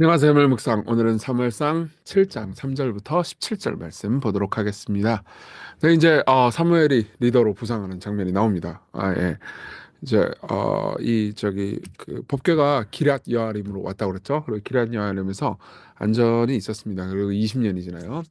안녕하세요, 멜묵상. 오늘은 사무엘상 7장 3절부터 17절 말씀 보도록 하겠습니다. 네, 이제 사무엘이 리더로 부상하는 장면이 나옵니다. 예. 이제 이 저기 그 법궤가 기럇 여아림으로 왔다고 그랬죠. 그리고 기럇 여아림에서 안전이 있었습니다. 그리고 20년이 지나요.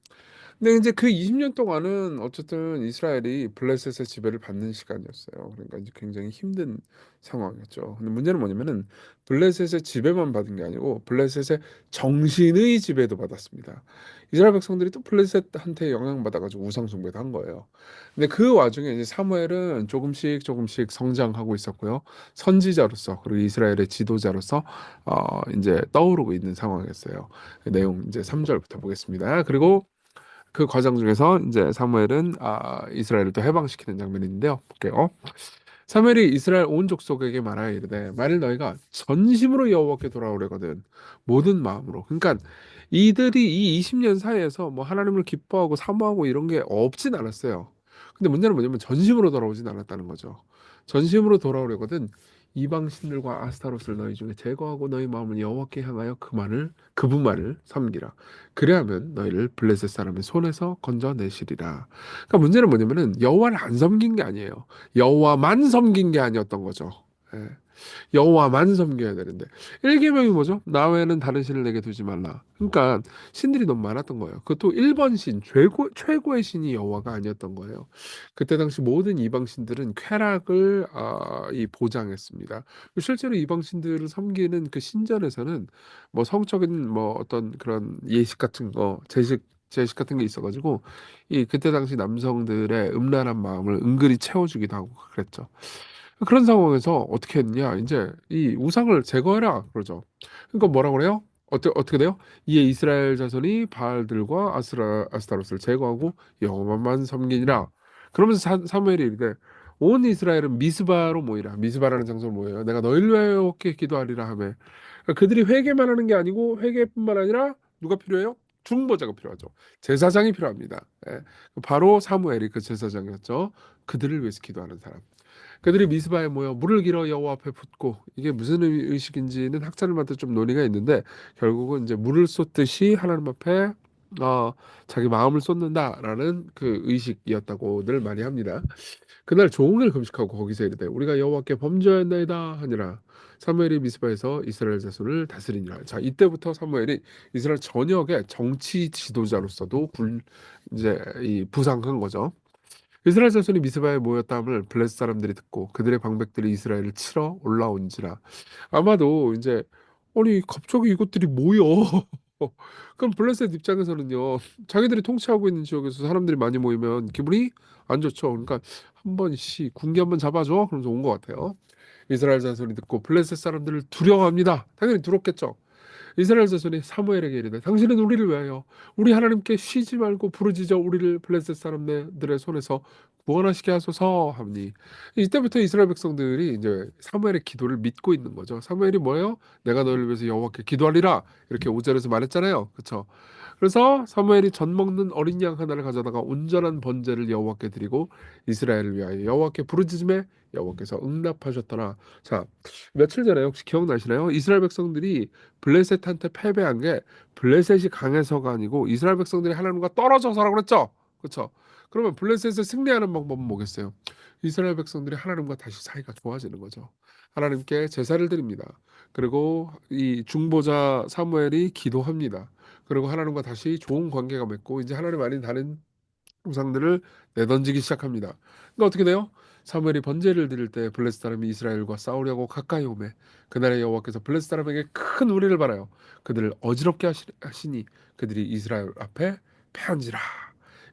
근데 이제 그 20년 동안은 어쨌든 이스라엘이 블레셋의 지배를 받는 시간이었어요. 그러니까 이제 굉장히 힘든 상황이었죠. 근데 문제는 뭐냐면은 블레셋의 지배만 받은 게 아니고 블레셋의 정신의 지배도 받았습니다. 이스라엘 백성들이 또 블레셋한테 영향받아가지고 우상 숭배도 한 거예요. 근데 그 와중에 이제 사무엘은 조금씩 조금씩 성장하고 있었고요. 선지자로서 그리고 이스라엘의 지도자로서 이제 떠오르고 있는 상황이었어요. 그 내용 이제 3절부터 보겠습니다. 그리고 그 과정 중에서 이제 사무엘은 이스라엘을 또 해방시키는 장면이 있는데요. 볼게요. 사무엘이 이스라엘 온 족속에게 말하여 이르되 만일 너희가 전심으로 여호와께 돌아오려거든 모든 마음으로. 그러니까 이들이 이 20년 사이에서 뭐 하나님을 기뻐하고 사모하고 이런 게 없진 않았어요. 근데 문제는 뭐냐면 전심으로 돌아오진 않았다는 거죠. 전심으로 돌아오려거든 이방 신들과 아스타롯을 너희 중에 제거하고 너희 마음을 여호와께 향하여 그분만을 섬기라. 그래야면 너희를 블레셋 사람의 손에서 건져내시리라. 그러니까 문제는 뭐냐면은 여호와를 안 섬긴 게 아니에요. 여호와만 섬긴 게 아니었던 거죠. 예. 여호와만 섬겨야 되는데 1계명이 뭐죠? 나 외에는 다른 신을 내게 두지 말라. 그러니까 신들이 너무 많았던 거예요. 그것도 1번 신, 최고의 신이 여호와가 아니었던 거예요. 그때 당시 모든 이방 신들은 쾌락을 이 보장했습니다. 실제로 이방 신들을 섬기는 그 신전에서는 뭐 성적인 뭐 어떤 그런 예식 같은 거, 제식 같은 게 있어가지고 이 그때 당시 남성들의 음란한 마음을 은근히 채워주기도 하고 그랬죠. 그런 상황에서 어떻게 했냐? 이제 이 우상을 제거해라 그러죠. 그러니까 뭐라 그래요? 어떻게 돼요? 이에 이스라엘 자손이 바알들과 아스타롯을 제거하고 여호와만 섬기니라. 그러면서 사무엘이 이르되 온 이스라엘은 미스바로 모이라. 미스바라는 장소로 모여요. 내가 너희를 위하여 여호와께 기도하리라 하며 그러니까 그들이 회개만 하는 게 아니고 회개뿐만 아니라 누가 필요해요? 중보자가 필요하죠. 제사장이 필요합니다. 예. 바로 사무엘이 그 제사장이었죠. 그들을 위해서 기도하는 사람. 그들이 미스바에 모여 물을 길어 여호와 앞에 붓고 이게 무슨 의식인지는 학자들마다 좀 논의가 있는데 결국은 이제 물을 쏟듯이 하나님 앞에 어, 자기 마음을 쏟는다라는 그 의식이었다고들 많이 합니다. 그날 종일 금식하고 거기서 이르되 우리가 여호와께 범죄하였나이다 하니라. 사무엘이 미스바에서 이스라엘 자손을 다스리니라. 자, 이때부터 사무엘이 이스라엘 전역의 정치 지도자로서도 이제 이 부상한 거죠. 이스라엘 자손이 미스바에 모였다함을 블레셋 사람들이 듣고 그들의 방백들이 이스라엘을 치러 올라온지라. 아마도 이제 아니 갑자기 이것들이 모여. 그럼 블레셋 입장에서는요. 자기들이 통치하고 있는 지역에서 사람들이 많이 모이면 기분이 안 좋죠. 그러니까 한 번씩 군기 한번 잡아줘. 그러면서 온 것 같아요. 이스라엘 자손이 듣고 블레셋 사람들을 두려워합니다. 당연히 두렵겠죠. 이스라엘 자손이 사무엘에게 이르되 당신은 우리를 위하여 우리 하나님께 쉬지 말고 부르짖어 우리를 블레셋 사람들의 손에서 구원하시게 하소서 하니 이때부터 이스라엘 백성들이 이제 사무엘의 기도를 믿고 있는 거죠. 사무엘이 뭐예요? 내가 너를 위해서 여호와께 기도하리라 이렇게 5절에서 말했잖아요. 그렇죠? 그래서 사무엘이 젖 먹는 어린 양 하나를 가져다가 온전한 번제를 여호와께 드리고 이스라엘을 위하여 여호와께 부르짖음에 여호와께서 응답하셨더라. 자, 며칠 전에 혹시 기억나시나요? 이스라엘 백성들이 블레셋한테 패배한 게 블레셋이 강해서가 아니고 이스라엘 백성들이 하나님과 떨어져서라고 그랬죠. 그렇죠? 그러면 블레셋을 승리하는 방법은 뭐겠어요? 이스라엘 백성들이 하나님과 다시 사이가 좋아지는 거죠. 하나님께 제사를 드립니다. 그리고 이 중보자 사무엘이 기도합니다. 그리고 하나님과 다시 좋은 관계가 맺고 이제 하나님 아닌 다른 우상들을 내던지기 시작합니다. 그러니까 어떻게 돼요? 사무엘이 번제를 드릴 때 블레셋 사람이 이스라엘과 싸우려고 가까이 오매 그날의 여호와께서 블레셋 사람에게 큰 우리를 바라요 그들을 어지럽게 하시니 그들이 이스라엘 앞에 패한지라.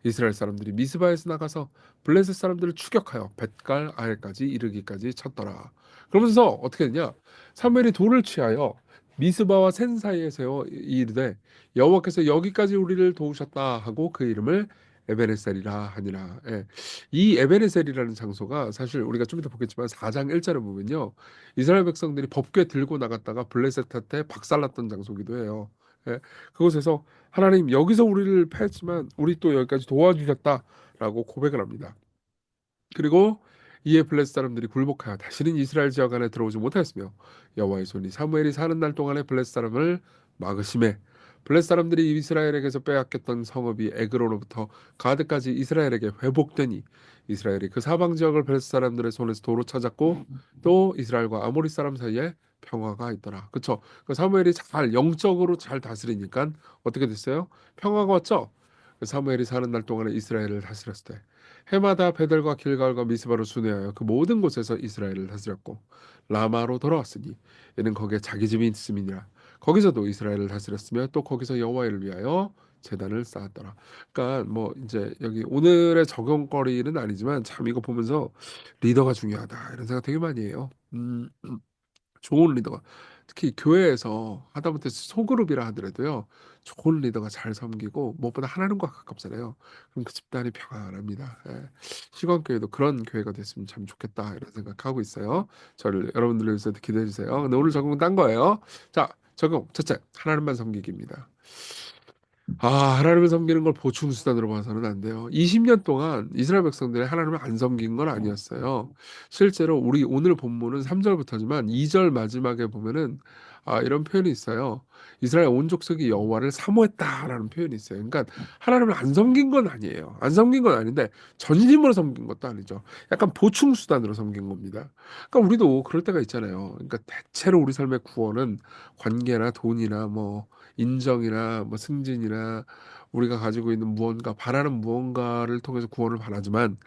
이스라엘 사람들이 미스바에서 나가서 블레셋 사람들을 추격하여 벳갈 아헬까지 이르기까지 쳤더라. 그러면서 어떻게 했냐? 사무엘이 돌을 취하여 미스바와 센 사이에서 이르되 여호와께서 여기까지 우리를 도우셨다 하고 그 이름을 에베네셀이라 하니라. 예. 이 에베네셀이라는 장소가 사실 우리가 좀 이따 보겠지만 4장 1절에 보면요. 이스라엘 백성들이 법궤 들고 나갔다가 블레셋한테 박살났던 장소기도 해요. 예. 그곳에서 하나님 여기서 우리를 패했지만 우리 또 여기까지 도와주셨다라고 고백을 합니다. 그리고 이에 블레셋 사람들이 굴복하여 다시는 이스라엘 지역 안에 들어오지 못하였으며 여호와의 손이 사무엘이 사는 날 동안에 블레셋 사람을 막으심에 블레셋 사람들이 이스라엘에게서 빼앗겼던 성읍이 에그로로부터 가드까지 이스라엘에게 회복되니 이스라엘이 그 사방 지역을 블레셋 사람들의 손에서 도로 찾았고 또 이스라엘과 아모리 사람 사이에 평화가 있더라. 그쵸? 그 사무엘이 잘 영적으로 잘 다스리니까 어떻게 됐어요? 평화가 왔죠? 그 사무엘이 사는 날 동안에 이스라엘을 다스렸을 때 해마다 베델과 길갈과 미스바로 순회하여 그 모든 곳에서 이스라엘을 다스렸고 라마로 돌아왔으니 이는 거기에 자기 집이 있음이니라. 거기서도 이스라엘을 다스렸으며 또 거기서 여호와를 위하여 제단을 쌓았더라. 그러니까 뭐 이제 여기 오늘의 적용거리는 아니지만 참 이거 보면서 리더가 중요하다 이런 생각 되게 많이 해요. 좋은 리더가 특히 교회에서 하다못해 소그룹이라 하더라도요 좋은 리더가 잘 섬기고 무엇보다 하나님과 가깝잖아요. 그럼 그 집단이 평안합니다. 예. 시건교회도 그런 교회가 됐으면 참 좋겠다 이런 생각하고 있어요. 저를 여러분들 위해서 기대해 주세요. 근데 오늘 적용 딴 거예요. 자, 적용 첫째 하나님만 섬기기입니다. 하나님을 섬기는 걸 보충 수단으로 봐서는 안 돼요. 20년 동안 이스라엘 백성들이 하나님을 안 섬긴 건 아니었어요. 실제로 우리 오늘 본문은 3절부터지만 2절 마지막에 보면은 이런 표현이 있어요. 이스라엘 온 족속이 여호와를 사모했다라는 표현이 있어요. 그러니까 하나님을 안 섬긴 건 아니에요. 안 섬긴 건 아닌데 전심으로 섬긴 것도 아니죠. 약간 보충 수단으로 섬긴 겁니다. 그러니까 우리도 그럴 때가 있잖아요. 그러니까 대체로 우리 삶의 구원은 관계나 돈이나 뭐 인정이나 뭐 승진이나 우리가 가지고 있는 무언가 바라는 무언가를 통해서 구원을 바라지만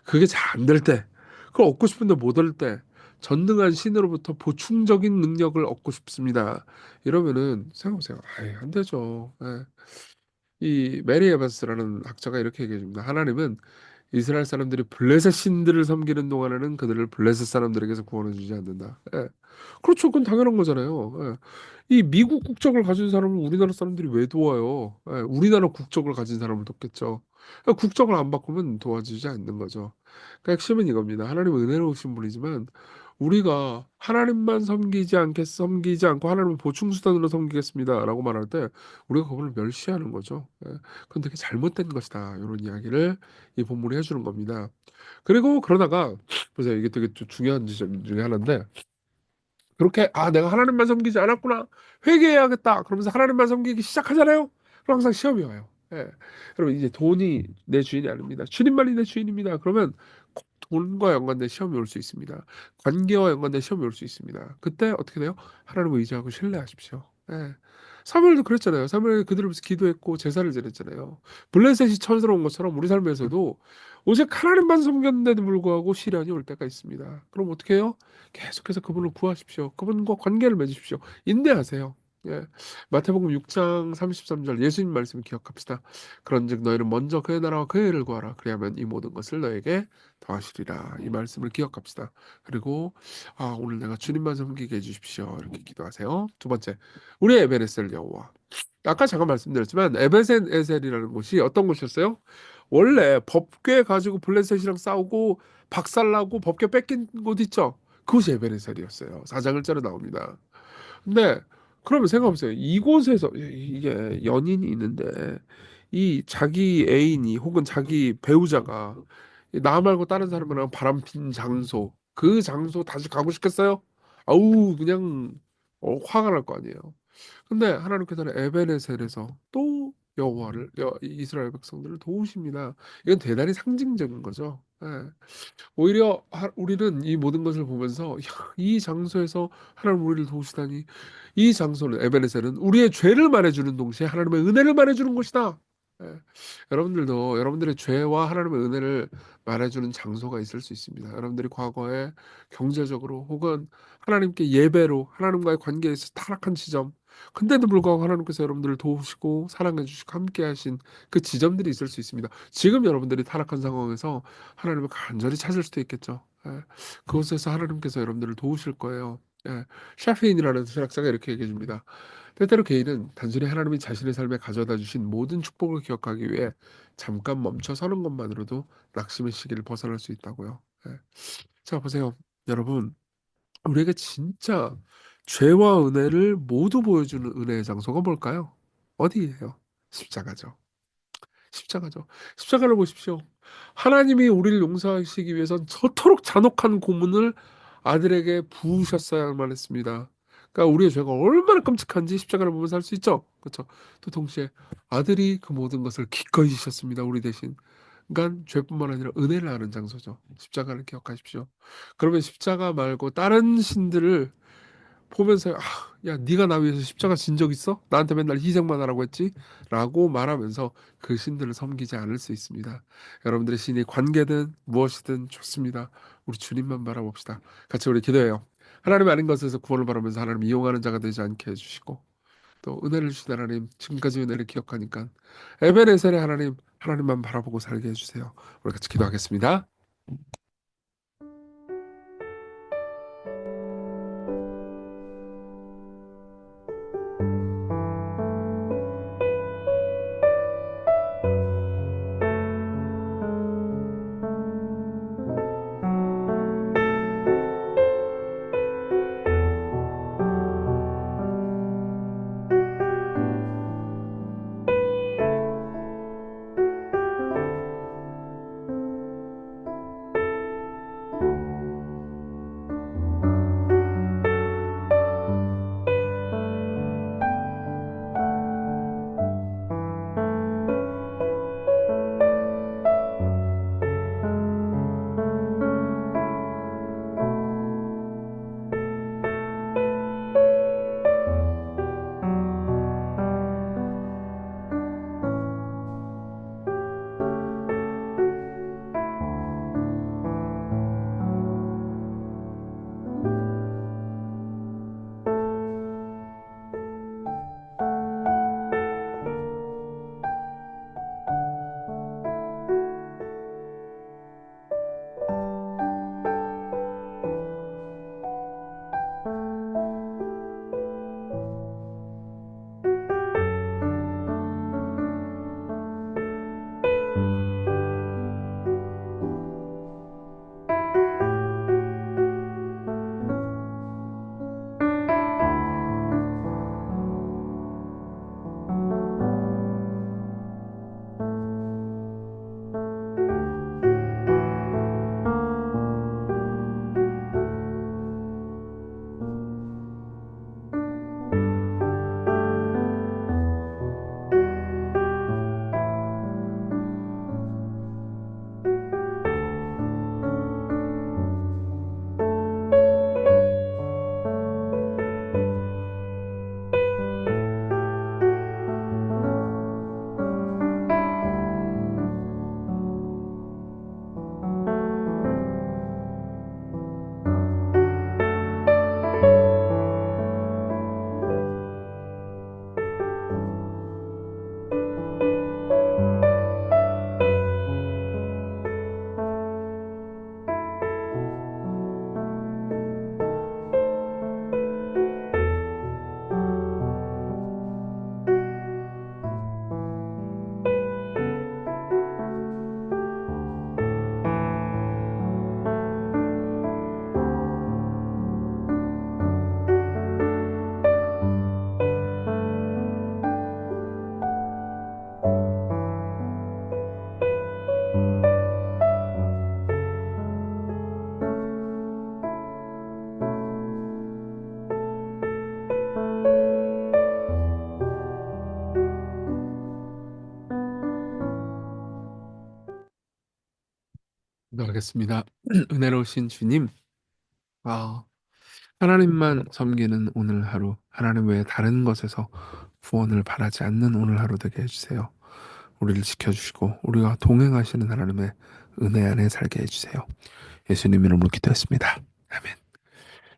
그게 잘 안 될 때, 그걸 얻고 싶은데 못 얻을 때 전능한 신으로부터 보충적인 능력을 얻고 싶습니다. 이러면은 생각해보세요. 아예 안 되죠. 예. 이 메리 에반스라는 학자가 이렇게 얘기해 줍니다. 하나님은 이스라엘 사람들이 블레셋 신들을 섬기는 동안에는 그들을 블레셋 사람들에게서 구원해 주지 않는다. 예. 그렇죠. 그건 당연한 거잖아요. 예. 이 미국 국적을 가진 사람을 우리나라 사람들이 왜 도와요? 예. 우리나라 국적을 가진 사람을 돕겠죠. 그러니까 국적을 안 바꾸면 도와주지 않는 거죠. 그러니까 핵심은 이겁니다. 하나님은 은혜로우신 분이지만 우리가 하나님만 섬기지 않고 하나님을 보충수단으로 섬기겠습니다라고 말할 때 우리가 그걸 멸시하는 거죠. 예. 그건 되게 잘못된 것이다. 이런 이야기를 이 본문이 해주는 겁니다. 그리고 그러다가 보세요. 이게 되게 중요한 지점 중에 하나인데 그렇게 내가 하나님만 섬기지 않았구나 회개해야겠다 그러면서 하나님만 섬기기 시작하잖아요. 그럼 항상 시험이 와요. 예. 여러분 이제 돈이 내 주인이 아닙니다. 주님만이 내 주인입니다. 그러면 꼭 돈과 연관된 시험이 올 수 있습니다. 관계와 연관된 시험이 올 수 있습니다. 그때 어떻게 돼요? 하나님을 의지하고 신뢰하십시오. 예. 사무엘도 그랬잖아요. 사무엘이 그들을 위해서 기도했고 제사를 지냈잖아요. 블레셋이 천스러운 것처럼 우리 삶에서도 오직 하나님만 섬겼는데도 불구하고 시련이 올 때가 있습니다. 그럼 어떻게 해요? 계속해서 그분을 구하십시오. 그분과 관계를 맺으십시오. 인내하세요. 예. 마태복음 6장 33절 예수님 말씀을 기억합시다. 그런즉 너희는 먼저 그의 나라와 그의 의를 구하라. 그리하면 이 모든 것을 너에게 더하시리라. 이 말씀을 기억합시다. 그리고 오늘 내가 주님만 섬기게 해주십시오. 이렇게 기도하세요. 두 번째, 우리 에베네셀 여호와. 아까 잠깐 말씀드렸지만 에베센에셀이라는 곳이 어떤 곳이었어요? 원래 법궤 가지고 블레셋이랑 싸우고 박살나고 법궤 뺏긴 곳 있죠? 그곳이 에베네셀이었어요. 4장을짜리 나옵니다. 근데 그러면 생각해보세요. 이곳에서 이게 연인이 있는데 이 자기 애인이 혹은 자기 배우자가 나 말고 다른 사람이랑 바람핀 장소 그 장소 다시 가고 싶겠어요? 아우 그냥 화가 날 거 아니에요. 근데 하나님께서는 에베네셀에서 또 이스라엘 백성들을 도우십니다. 이건 대단히 상징적인 거죠. 예. 오히려 우리는 이 모든 것을 보면서 이 장소에서 하나님 우리를 도우시다니 이 장소는 에베네셀은 우리의 죄를 말해주는 동시에 하나님의 은혜를 말해주는 곳이다. 예. 여러분들도 여러분들의 죄와 하나님의 은혜를 말해주는 장소가 있을 수 있습니다. 여러분들이 과거에 경제적으로 혹은 하나님께 예배로 하나님과의 관계에서 타락한 지점 근데도 불구하고 하나님께서 여러분들을 도우시고 사랑해 주시고 함께 하신 그 지점들이 있을 수 있습니다. 지금 여러분들이 타락한 상황에서 하나님을 간절히 찾을 수도 있겠죠. 예. 그곳에서 하나님께서 여러분들을 도우실 거예요. 예. 샤페인이라는 철학자가 이렇게 얘기해 줍니다. 때때로 개인은 단순히 하나님이 자신의 삶에 가져다 주신 모든 축복을 기억하기 위해 잠깐 멈춰 서는 것만으로도 낙심의 시기를 벗어날 수 있다고요. 예. 자, 보세요. 여러분, 우리에게 진짜 죄와 은혜를 모두 보여주는 은혜의 장소가 뭘까요? 어디예요? 십자가죠. 십자가죠. 십자가를 보십시오. 하나님이 우리를 용서하시기 위해선 저토록 잔혹한 고문을 아들에게 부으셨어야만 했습니다. 그러니까 우리의 죄가 얼마나 끔찍한지 십자가를 보면서 알 수 있죠. 그렇죠. 또 동시에 아들이 그 모든 것을 기꺼이 지셨습니다. 우리 대신. 그러니까 죄뿐만 아니라 은혜를 아는 장소죠. 십자가를 기억하십시오. 그러면 십자가 말고 다른 신들을 보면서 야, 네가 나 위해서 십자가 진 적 있어? 나한테 맨날 희생만 하라고 했지? 라고 말하면서 그 신들을 섬기지 않을 수 있습니다. 여러분들의 신이 관계든 무엇이든 좋습니다. 우리 주님만 바라봅시다. 같이 우리 기도해요. 하나님 아닌 것에서 구원을 바라면서 하나님 이용하는 자가 되지 않게 해주시고 또 은혜를 주신 하나님 지금까지 은혜를 기억하니까 에베네셀의 하나님 하나님만 바라보고 살게 해주세요. 우리 같이 기도하겠습니다. 기도하겠습니다. 은혜로우신 주님, 아, 하나님만 섬기는 오늘 하루, 하나님 외에 다른 것에서 구원을 바라지 않는 오늘 하루 되게 해주세요. 우리를 지켜주시고 우리와 동행하시는 하나님의 은혜 안에 살게 해주세요. 예수님 이름으로 기도했습니다. 아멘.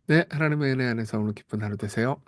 네, 하나님의 은혜 안에서 오늘 기쁜 하루 되세요.